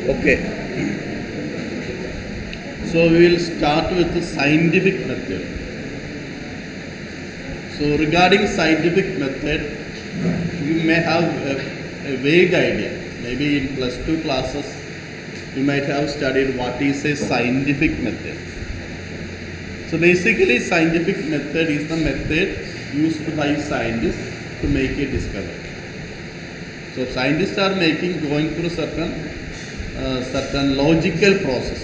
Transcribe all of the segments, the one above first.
Okay, so we will start with the scientific method. So regarding scientific method, you may have a vague idea. Maybe in plus 2 classes, you might have studied what is a scientific method. So basically, scientific method is the method used by scientists to make a discovery. So scientists are going through certain logical process.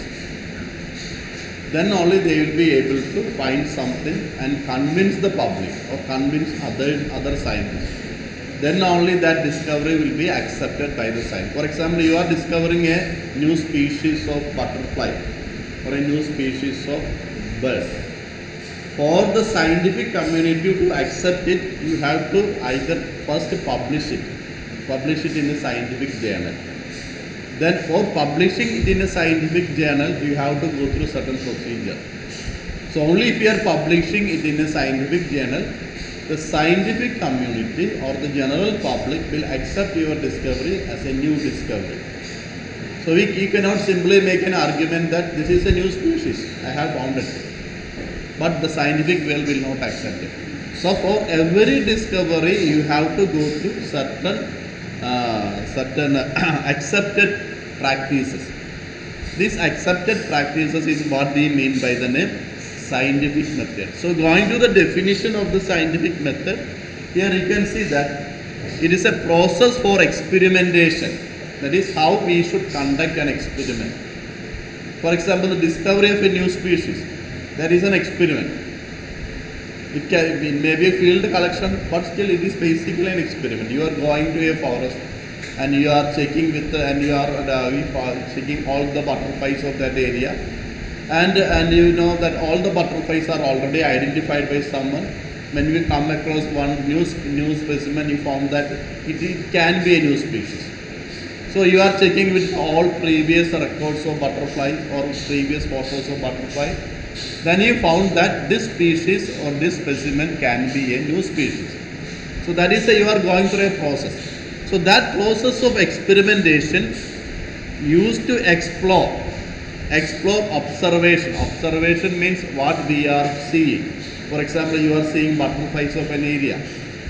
Then only they will be able to find something and convince the public or convince other scientists. Then only that discovery will be accepted by the science. For example, you are discovering a new species of butterfly or a new species of bird. For the scientific community to accept it, you have to either first publish it in a scientific journal. Then for publishing it in a scientific journal, you have to go through certain procedure. So only if you are publishing it in a scientific journal, the scientific community or the general public will accept your discovery as a new discovery. So you cannot simply make an argument that this is a new species, I have found it. But the scientific world will not accept it. So for every discovery, you have to go through certain accepted practices. These accepted practices is what we mean by the name scientific method. So going to the definition of the scientific method, here you can see that it is a process for experimentation. That is how we should conduct an experiment. For example, the discovery of a new species, that is an experiment. It may be a field collection, but still it is basically an experiment. You are going to a forest and you are checking checking all the butterflies of that area, and you know that all the butterflies are already identified by someone. When you come across one new specimen, you found that it can be a new species. So you are checking with all previous records of butterflies or previous photos of butterflies. Then you found that this species or this specimen can be a new species. So that is you are going through a process. So that process of experimentation used to explore observation. Observation means what we are seeing. For example, you are seeing butterflies of an area.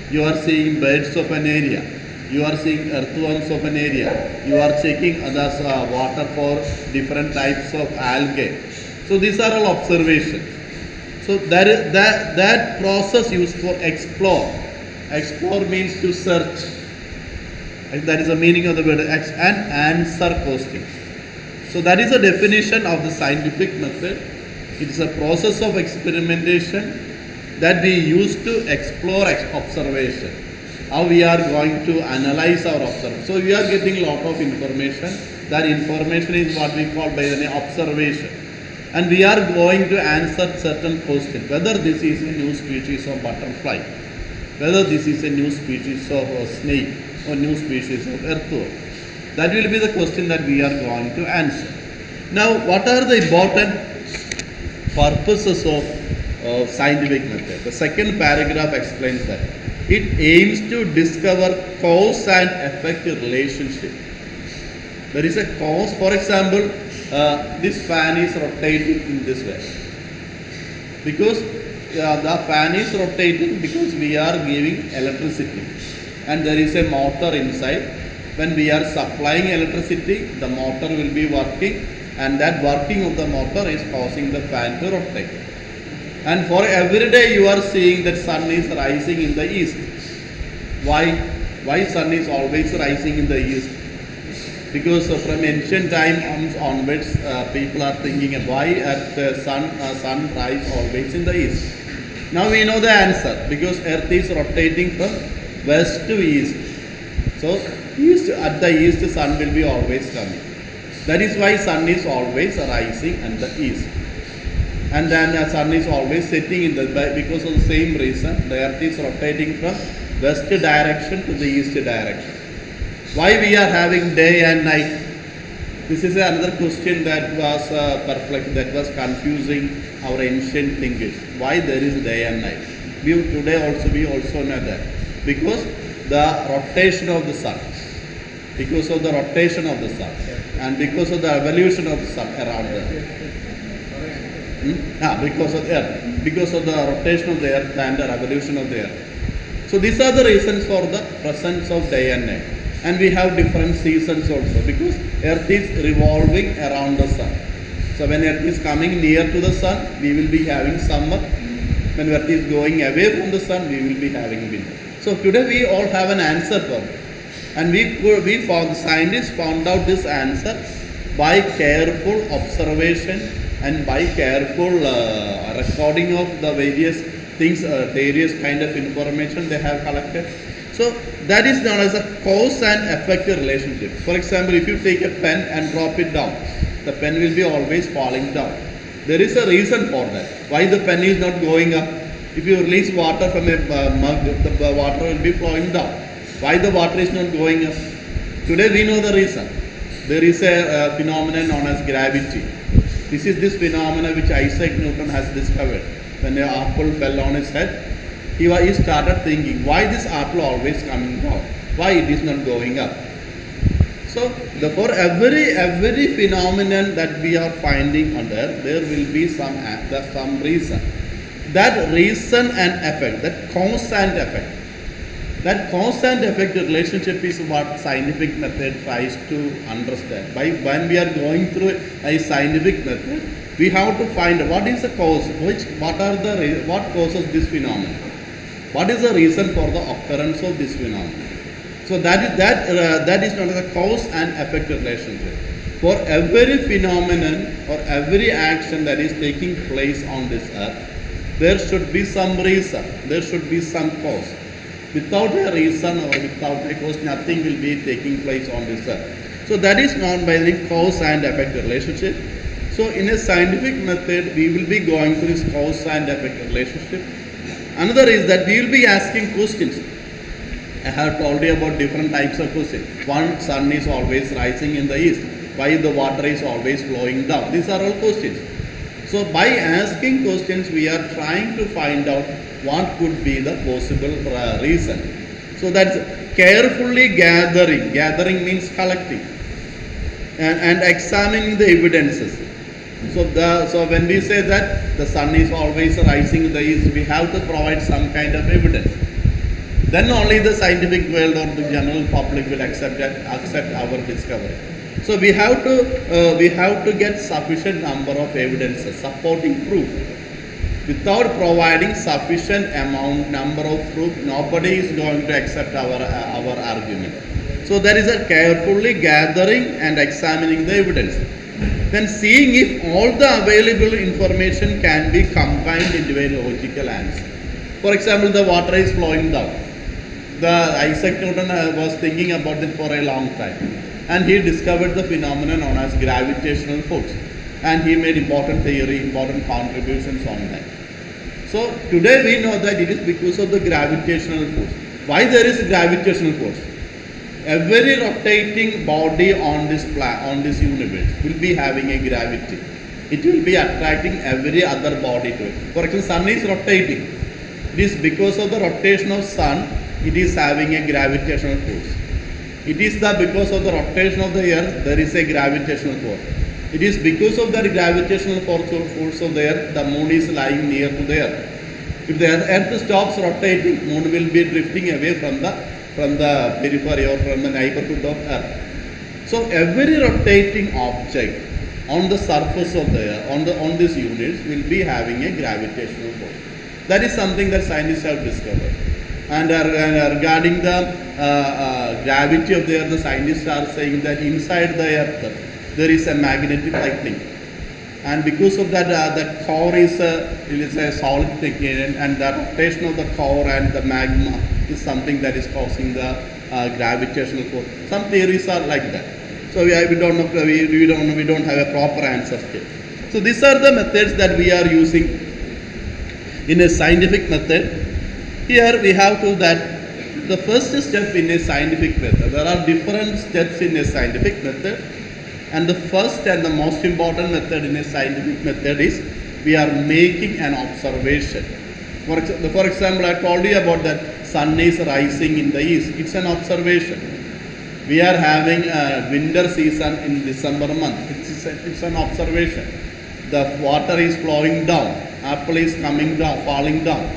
You are seeing birds of an area. You are seeing earthworms of an area. You are checking water for different types of algae. So these are all observations. So that process used for explore. Explore means to search. That is the meaning of the word, and answer questions. So that is the definition of the scientific method. It is a process of experimentation that we use to explore observation. How we are going to analyze our observation. So we are getting a lot of information. That information is what we call by the name observation. And we are going to answer certain questions, whether this is a new species of butterfly, whether this is a new species of snake or new species of earthworm. That will be the question that we are going to answer. Now, what are the important purposes of scientific method? The second paragraph explains that it aims to discover cause and effect relationship. There is a cause. For example, this fan is rotating in this way because the fan is rotating because we are giving electricity and there is a motor inside. When we are supplying electricity, the motor will be working, and that working of the motor is causing the fan to rotate. And for every day you are seeing that sun is rising in the east. Why sun is always rising in the east? Because from ancient times onwards, people are thinking why sun rise always in the east. Now we know the answer, because earth is rotating from west to east. So at the east, sun will be always coming. That is why sun is always rising in the east. And then the sun is always setting in the, because of the same reason, the earth is rotating from west direction to the east direction. Why we are having day and night? This is another question that was that was confusing our ancient thinkers. Why there is day and night? We also know that because the rotation of the sun. because of the rotation of the sun and because of the evolution of the sun around the earth. Because of the earth, because of the rotation of the earth and the revolution of the earth. So these are the reasons for the presence of day and night. And we have different seasons also because earth is revolving around the sun. So when earth is coming near to the sun, we will be having summer. When earth is going away from the sun, we will be having winter. So today we all have an answer for it. And we found, scientists found out this answer by careful observation and by careful recording of the various things, various kind of information they have collected. So that is known as a cause and effect relationship. For example, if you take a pen and drop it down, the pen will be always falling down. There is a reason for that. Why the pen is not going up? If you release water from a mug, the water will be flowing down. Why the water is not going up? Today we know the reason. There is a phenomenon known as gravity. This phenomenon which Isaac Newton has discovered. When the apple fell on his head, he started thinking, why this apple always coming down? Why it is not going up? So for every phenomenon that we are finding on earth, there will be some reason. That reason and effect, that cause and effect. That cause and effect relationship is what scientific method tries to understand. When we are going through a scientific method, we have to find what is the cause, what causes this phenomenon, what is the reason for the occurrence of this phenomenon. So that is known as a cause and effect relationship. For every phenomenon or every action that is taking place on this earth, there should be some reason, there should be some cause. Without a reason or without a cause, nothing will be taking place on this earth. So that is known by the cause and effect relationship. So in a scientific method, we will be going through this cause and effect relationship. Another is that we will be asking questions. I have told you about different types of questions. One, sun is always rising in the east. Why the water is always flowing down? These are all questions. So by asking questions, we are trying to find out what could be the possible reason. So that's carefully gathering. Gathering means collecting and examining the evidences. So when we say that the sun is always rising in the east, we have to provide some kind of evidence. Then only the scientific world or the general public will accept our discovery. So we have to get sufficient number of evidences, supporting proof. Without providing sufficient number of proof, nobody is going to accept our argument. So there is a carefully gathering and examining the evidence. Then seeing if all the available information can be combined into a logical answer. For example, the water is flowing down. Isaac Newton was thinking about it for a long time. And he discovered the phenomenon known as gravitational force. And he made important contributions on that. So today we know that it is because of the gravitational force. Why there is gravitational force? Every rotating body on this universe will be having a gravity. It will be attracting every other body to it. For example, sun is rotating. It is because of the rotation of sun, it is having a gravitational force. It is because of the rotation of the earth, there is a gravitational force. It is because of that gravitational force of the earth, the moon is lying near to the earth. If the earth stops rotating, moon will be drifting away from the periphery or from the neighborhood of earth. So every rotating object on the surface of the earth, on this universe, will be having a gravitational force. That is something that scientists have discovered. And regarding the gravity of the earth, the scientists are saying that inside the earth there is a magnetic lightning, and because of that, the core is a solid thing, and the rotation of the core and the magma is something that is causing the gravitational force. Some theories are like that. So we don't know. We don't have a proper answer still. So these are the methods that we are using in a scientific method. Here we have to that the first step in a scientific method. There are different steps in a scientific method, and the first and the most important method in a scientific method is we are making an observation. For example, I told you about that sun is rising in the east. It's an observation. We are having a winter season in December month. It's an observation. The water is flowing down, apple is coming down, falling down.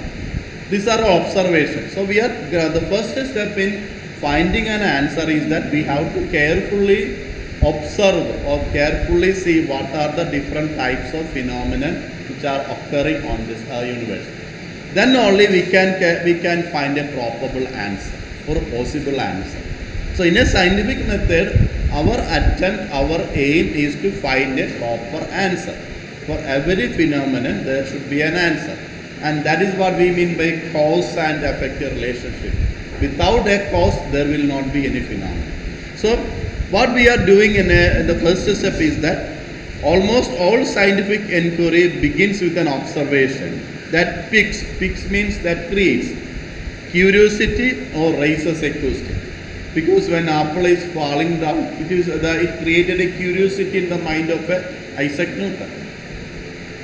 These are all observations. So we are the first step in finding an answer is that we have to carefully observe or carefully see what are the different types of phenomena which are occurring on this universe. Then only we can find a probable answer or a possible answer. So in a scientific method, our attempt, our aim is to find a proper answer. For every phenomenon, there should be an answer. And that is what we mean by cause and effect relationship. Without a cause, there will not be any phenomenon. So what we are doing in the first step is that almost all scientific inquiry begins with an observation that piques means that creates curiosity or raises a question. Because when apple is falling down, it created a curiosity in the mind of Isaac Newton.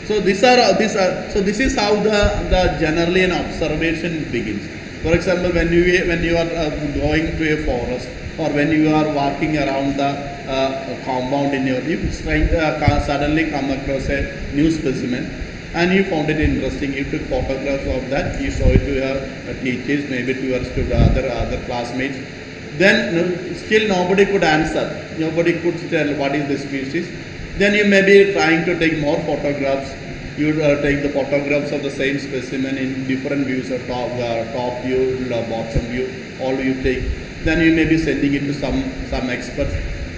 So this is how the generally an observation begins. For example, when you are going to a forest or when you are walking around the compound you suddenly come across a new specimen and you found it interesting. You took photographs of that. You show it to your teachers, maybe to your other classmates. Then still nobody could answer. Nobody could tell what is the species. Then you may be trying to take more photographs. You take the photographs of the same specimen in different views, top view, bottom view, all you take. Then you may be sending it to some experts.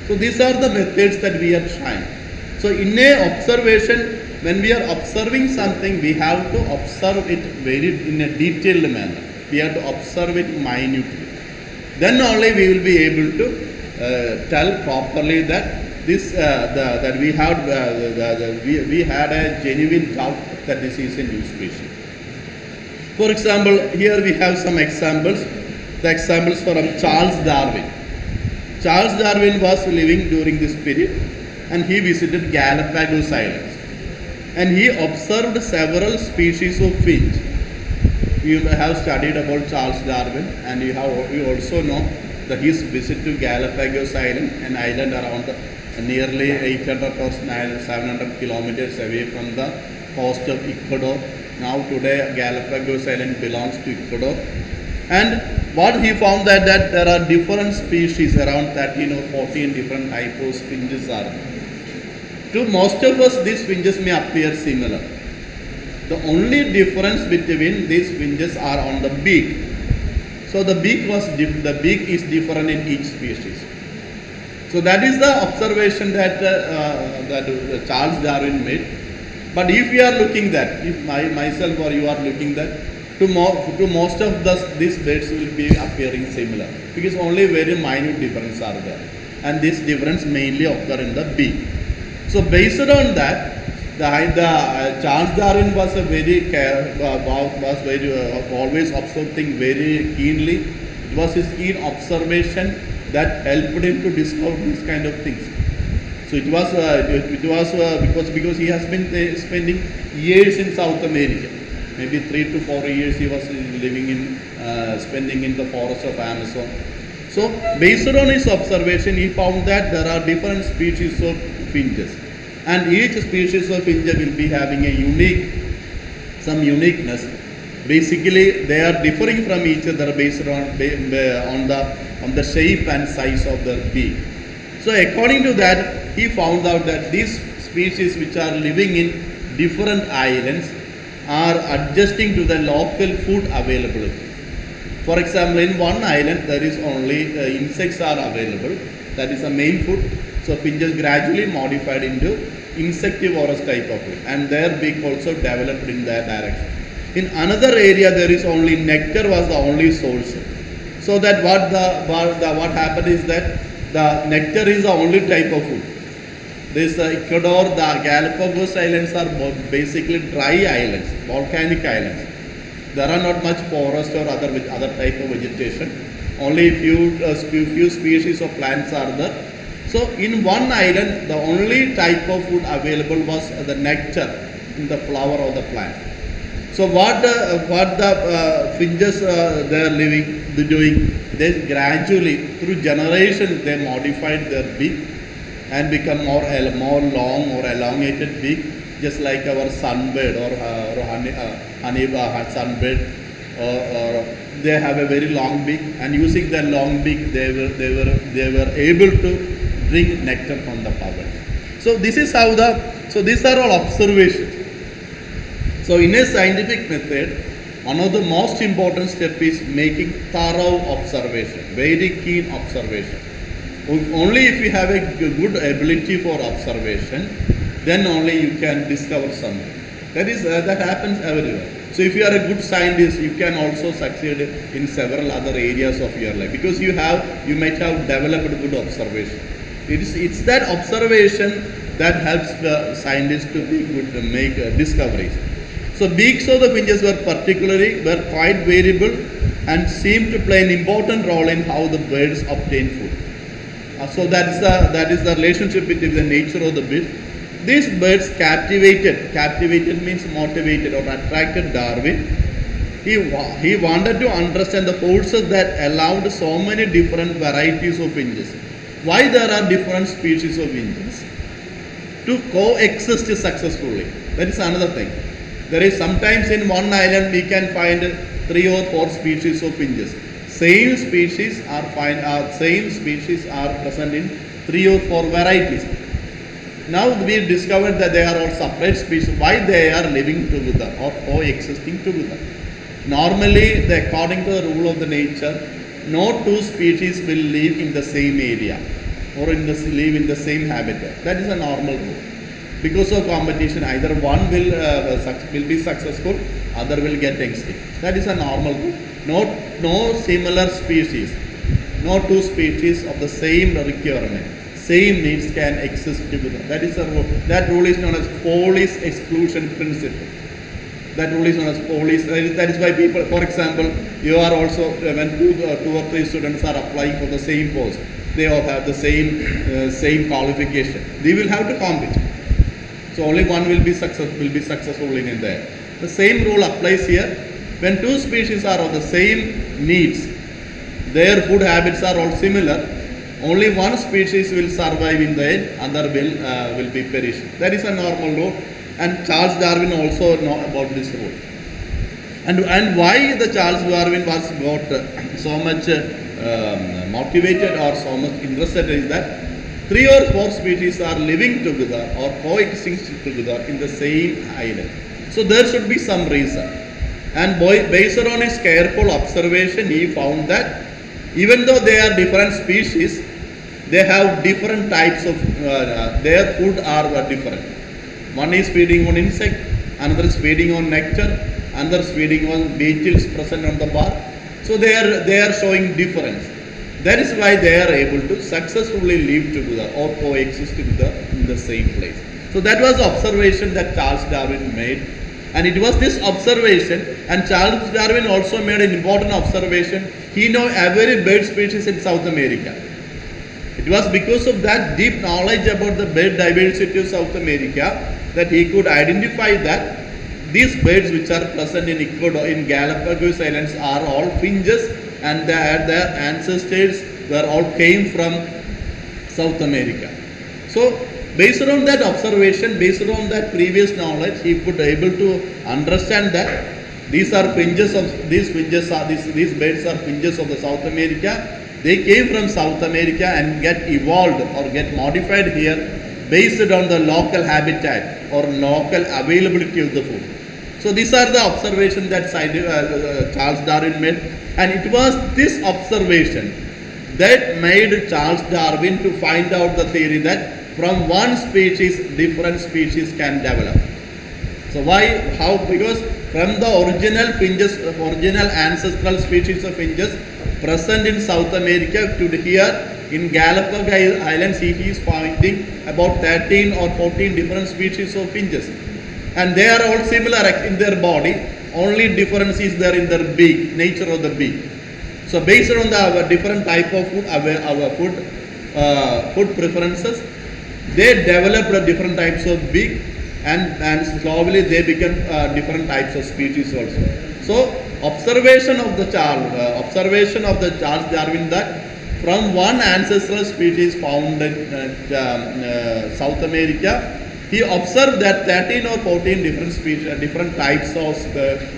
So these are the methods that we are trying. So in a observation, when we are observing something, we have to observe it in a detailed manner. We have to observe it minutely. Then only we will be able to tell properly that that we had a genuine doubt that this is a new species. For example, here we have some examples. The examples from Charles Darwin. Charles Darwin was living during this period and he visited Galapagos Islands and he observed several species of finch. You have studied about Charles Darwin and you also know that his visit to Galapagos Island, an island around nearly 800 or 700 kilometers away from the coast of Ecuador. Now today Galapagos Island belongs to Ecuador. And what he found that there are different species, around 13 or 14 different types of finches are there. To most of us, these finches may appear similar. The only difference between these finches are on the beak. So the beak is different in each species. So that is the observation that Charles Darwin made. But if we are looking that, if myself or you are looking that, to most of these birds will be appearing similar because only very minute difference are there, and this difference mainly occur in the beak. So based on that, Charles Darwin was always observed things very keenly. It was his keen observation that helped him to discover these kind of things. So it was because he has been spending years in South America. Maybe 3 to 4 years he was spending in the forest of Amazon. So based on his observation, he found that there are different species of finches, and each species of finch will be having some uniqueness. Basically, they are differing from each other based on the shape and size of their beak. So according to that, he found out that these species which are living in different islands are adjusting to the local food availability. For example, in one island there is only insects are available. That is the main food. So finches gradually modified into insectivorous type of food, and their beak also developed in that direction. In another area there is only nectar was the only source. So that what happened is that the nectar is the only type of food. This Ecuador, the Galapagos Islands are basically dry islands, volcanic islands. There are not much forest or other type of vegetation. Only few species of plants are there. So in one island, the only type of food available was the nectar in the flower of the plant. So what the finches they are living, doing, they gradually through generations they modified their beak and become more long or elongated beak, just like our sunbird or honey sunbird, or they have a very long beak, and using their long beak they were able to drink nectar from the flowers. So this is how these are all observations. So in a scientific method, one of the most important steps is making thorough observation, very keen observation. Only if you have a good ability for observation, then only you can discover something. That happens everywhere. So if you are a good scientist, you can also succeed in several other areas of your life, because you might have developed good observation. It's that observation that helps the scientists to be good to make discoveries. So beaks of the finches were quite variable and seemed to play an important role in how the birds obtain food. So that is the relationship between the nature of the bird. These birds captivated means motivated or attracted Darwin. He wanted to understand the forces that allowed so many different varieties of finches. Why there are different species of finches to coexist successfully. That is another thing. There is sometimes in one island we can find 3 or 4 species of finches. Same species are present in 3 or 4 varieties. Now we discovered that they are all separate species. Why they are living together or coexisting together? Normally, according to the rule of the nature, no 2 species will live in the same area or live in the same habitat. That is a normal rule. Because of competition, either one will be successful, other will get extinct. That is a normal rule. No similar species, no 2 species of the same requirement, same needs can exist together. That is a rule. That rule is known as Pauli's exclusion principle. That rule is known as Pauli's. That is why people, for example, you are also when 2 or 3 students are applying for the same post, they all have the same qualification. They will have to compete. So only one will be successful in there. The same rule applies here. When 2 species are of the same needs, their food habits are all similar. Only one species will survive in the end, other will be perished. That is a normal rule, and Charles Darwin also know about this rule. And why the Charles Darwin was got so much motivated or so much interested is that 3 or 4 species are living together or coexisting together in the same island. So there should be some reason. And based on his careful observation, he found that even though they are different species, they have different types of, their food are different. One is feeding on insect, another is feeding on nectar, another is feeding on beetles present on the bark. So they are showing difference. That is why they are able to successfully live together or coexist together in the same place. So that was the observation that Charles Darwin made. And it was this observation, and Charles Darwin also made an important observation. He knew every bird species in South America. It was because of that deep knowledge about the bird diversity of South America that he could identify that these birds which are present in Ecuador, in Galapagos Islands, are all finches, and their ancestors were all came from South America. So based on that observation, based on that previous knowledge, he could able to understand that these birds are finches of the South America. They came from South America and get evolved or get modified here based on the local habitat or local availability of the food. So these are the observations that Charles Darwin made, and it was this observation that made Charles Darwin to find out the theory that from one species, different species can develop. So why? How? Because from the original finches, original ancestral species of finches present in South America to here in Galapagos Islands, he is finding about 13 or 14 different species of finches. And they are all similar in their body, only difference is there in their beak, nature of the beak. So based on the different type of food, our food preferences, they developed different types of beak, and slowly they become different types of species also. So observation of the Charles Darwin that from one ancestral species found in South America, he observed that 13 or 14 different species, different types of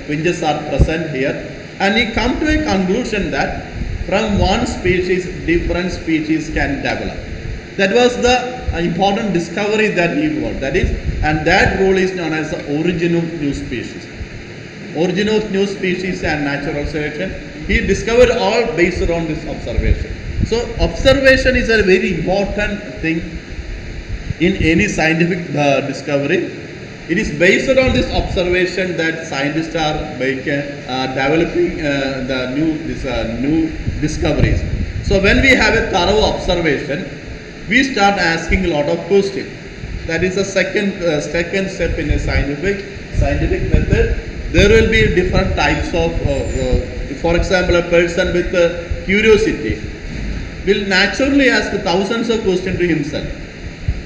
finches are present here, and he come to a conclusion that from one species, different species can develop. That was the important discovery that he got. That is, and that rule is known as the origin of new species. Origin of new species and natural selection. He discovered all based on this observation. So observation is a very important thing in any scientific discovery. It is based on this observation that scientists are developing the new discoveries. So when we have a thorough observation, we start asking a lot of questions. That is the second step in a scientific method. There will be different types of, for example, a person with curiosity will naturally ask thousands of questions to himself.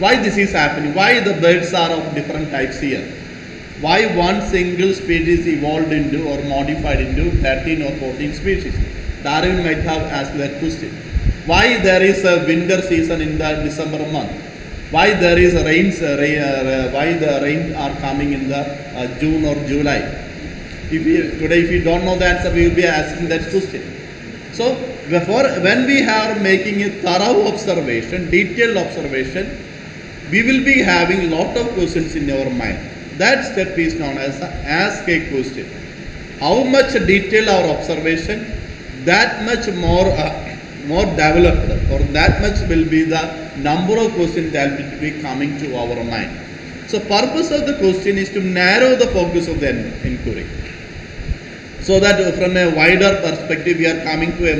Why this is happening? Why the birds are of different types here? Why one single species evolved into or modified into 13 or 14 species? Darwin might have asked that question. Why there is a winter season in the December month? Why there is why the rain are coming in the June or July? Today if you don't know the answer, we will be asking that question. So when we are making a thorough observation, detailed observation, we will be having a lot of questions in our mind. That step is known as ask a question. How much detail our observation, that much more developed, or that much will be the number of questions that will be coming to our mind. So purpose of the question is to narrow the focus of the inquiry, so that from a wider perspective we are coming to a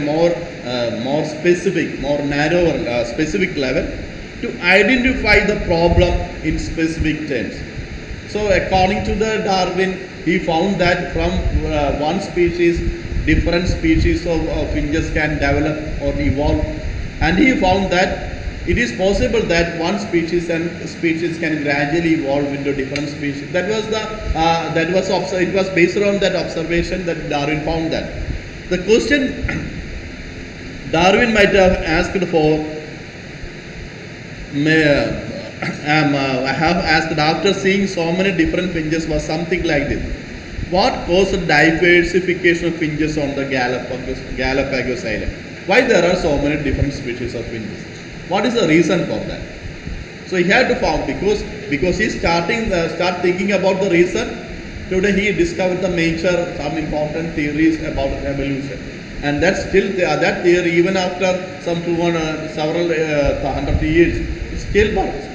more specific, more narrower specific level to identify the problem in specific terms. So according to the Darwin, he found that from one species, different species of finches can develop or evolve, and he found that it is possible that one species can gradually evolve into different species. It was based on that observation that Darwin found that. The question Darwin might have asked for, I have asked after seeing so many different finches, was something like this: what caused diversification of finches on the Galapagos Island? Why there are so many different species of finches? What is the reason for that? So he had to find, because he start thinking about the reason. Today he discovered some important theories about evolution, and that's still that theory, even after several hundred years, it still works.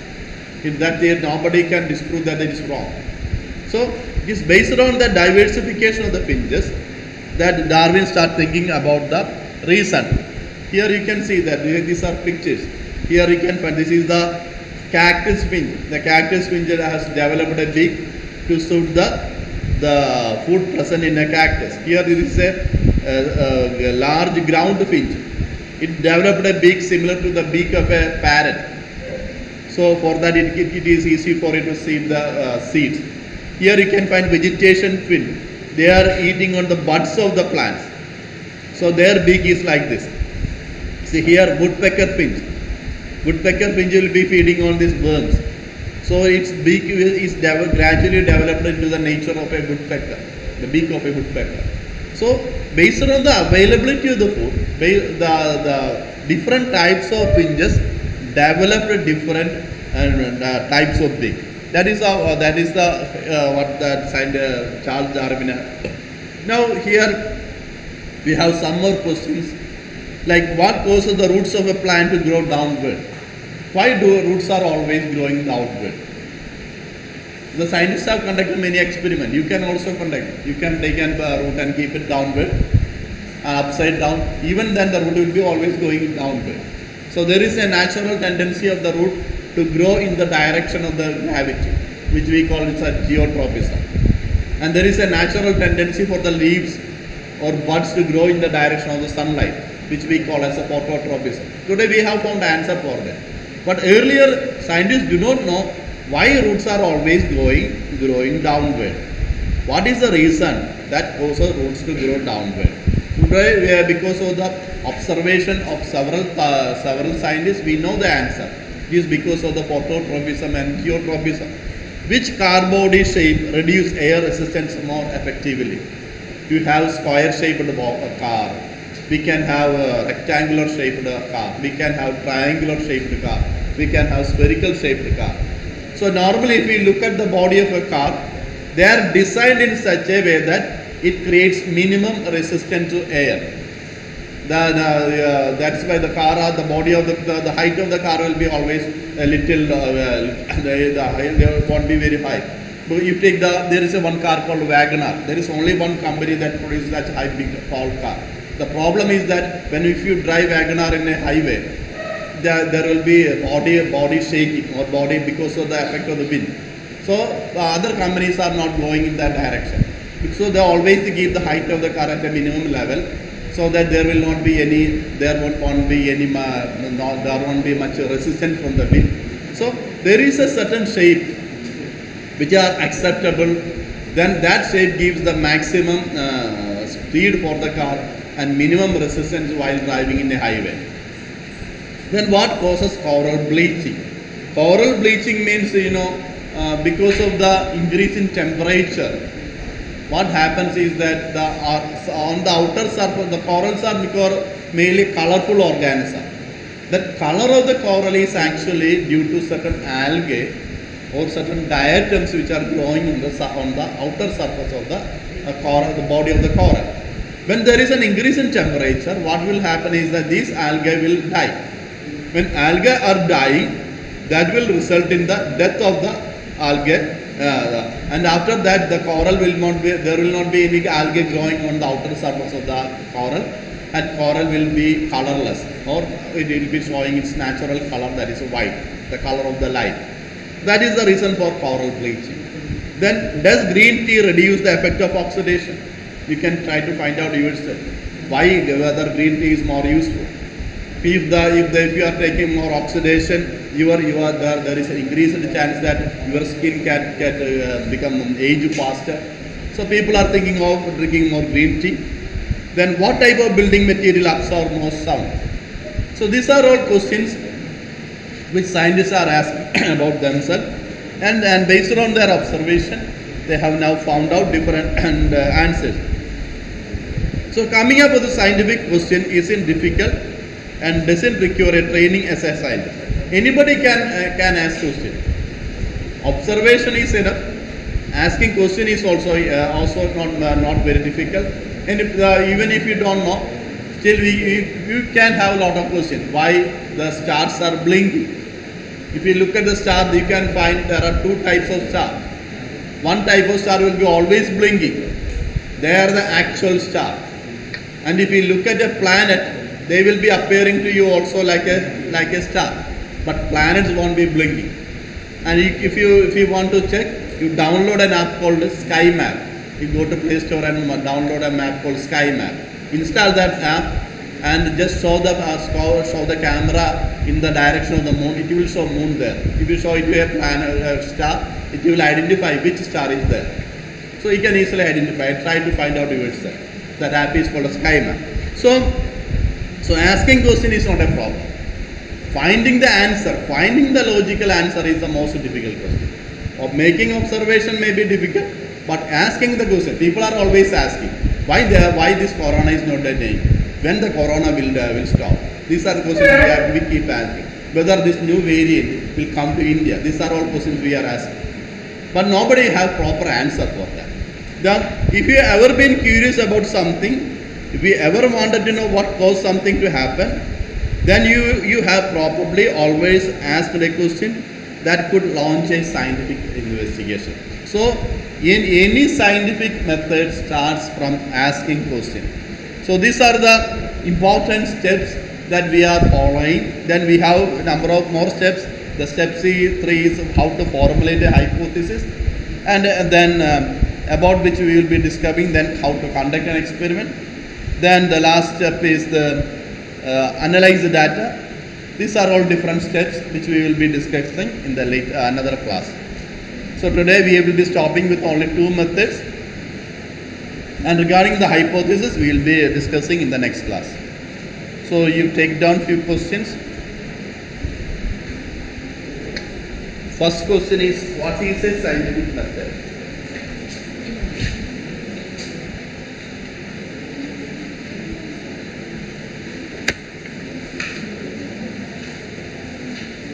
In that theory, nobody can disprove that it is wrong. So it is based on the diversification of the finches that Darwin started thinking about the reason. Here you can see that these are pictures. Here you can find, this is the cactus finch. The cactus finch has developed a beak to suit the food present in a cactus. Here this is a large ground finch. It developed a beak similar to the beak of a parrot. So for that it is easy for it to see the seeds. Here you can find vegetation finch. They are eating on the buds of the plants. So their beak is like this. See here, woodpecker finch. Woodpecker finch will be feeding on these worms. So its beak is gradually developed into the nature of a woodpecker, the beak of a woodpecker. So based on the availability of the food, the different types of finches developed different types of beak. That is what the scientist Charles Darwin had. Now here we have some more questions, like what causes the roots of a plant to grow downward? Why do roots are always growing downward? The scientists have conducted many experiments. You can also conduct. You can take a root and keep it downward, upside down. Even then the root will be always going downward. So there is a natural tendency of the root to grow in the direction of the gravity, which we call it as geotropism. And there is a natural tendency for the leaves or buds to grow in the direction of the sunlight, which we call as a phototropism. Today we have found the answer for that. But earlier scientists do not know Why roots are always growing downward? What is the reason that causes roots to grow downward? Today, because of the observation of several scientists, we know the answer. It is because of the phototropism and geotropism. Which car body shape reduce air resistance more effectively? You have square shaped car. We can have a rectangular shaped car. We can have triangular shaped car. We can have spherical shaped car. So normally if we look at the body of a car, they are designed in such a way that it creates minimum resistance to air. That's why the body of the height of the car will be always a little, they won't be very high. But you take there is one car called Wagoner. There is only one company that produces such high big tall car. The problem is that if you drive Wagoner in a highway, there will be a body shaking or body because of the effect of the wind. So other companies are not going in that direction. So they always keep the height of the car at a minimum level, so that there won't be much resistance from the wind. So there is a certain shape which are acceptable. Then that shape gives the maximum speed for the car and minimum resistance while driving in a highway. Then what causes coral bleaching? Coral bleaching means, because of the increase in temperature, what happens is that on the outer surface, the corals are mainly colorful organisms. The color of the coral is actually due to certain algae or certain diatoms which are growing on the outer surface of the coral, the body of the coral. When there is an increase in temperature, what will happen is that these algae will die. When algae are dying, that will result in the death of the algae, and after that there will not be any algae growing on the outer surface of the coral, and coral will be colorless, or it will be showing its natural color, that is white, the color of the light. That is the reason for coral bleaching. Then does green tea reduce the effect of oxidation? You can try to find out yourself whether green tea is more useful. If you are taking more oxidation, there is an increased chance that your skin can become age faster. So people are thinking of drinking more green tea. Then what type of building material absorb most sound? So these are all questions which scientists are asking about themselves, and based on their observation, they have now found out different answers. So coming up with a scientific question isn't difficult and doesn't require a training as a scientist. Anybody can ask question. Observation is enough. Asking question is also not very difficult. And even if you don't know, still you can have a lot of questions. Why the stars are blinking? If you look at the star, you can find there are two types of star. One type of star will be always blinking. They are the actual star. And if you look at a planet, they will be appearing to you also like a star. But planets won't be blinking. And if you want to check, you download an app called Sky Map. You go to Play Store and download a map called Sky Map. Install that app and just show the camera in the direction of the moon. It will show moon there. If you show it to a planet, a star, it will identify which star is there. So you can easily identify. Try to find out yourself. That app is called a Sky Map. So asking question is not a problem. Finding the logical answer is the most difficult question. Of making observation may be difficult, but asking the question, people are always asking, why this corona is not dying? When the corona will stop? These are the questions we keep asking. Whether this new variant will come to India? These are all questions we are asking. But nobody has proper answer for that. Now, if you have ever been curious about something, if you ever wanted to know what caused something to happen, then you have probably always asked a question that could launch a scientific investigation. So, in any scientific method starts from asking questions. So these are the important steps that we are following. Then we have a number of more steps. The step 3 is how to formulate a hypothesis, and then about which we will be discussing then how to conduct an experiment. Then the last step is the analyze the data. These are all different steps which we will be discussing in the another class. So today we will be stopping with only two methods, and regarding the hypothesis we will be discussing in the next class. So you take down few questions. First question is, what is a scientific method?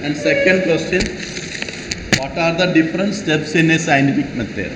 And second question, what are the different steps in a scientific method?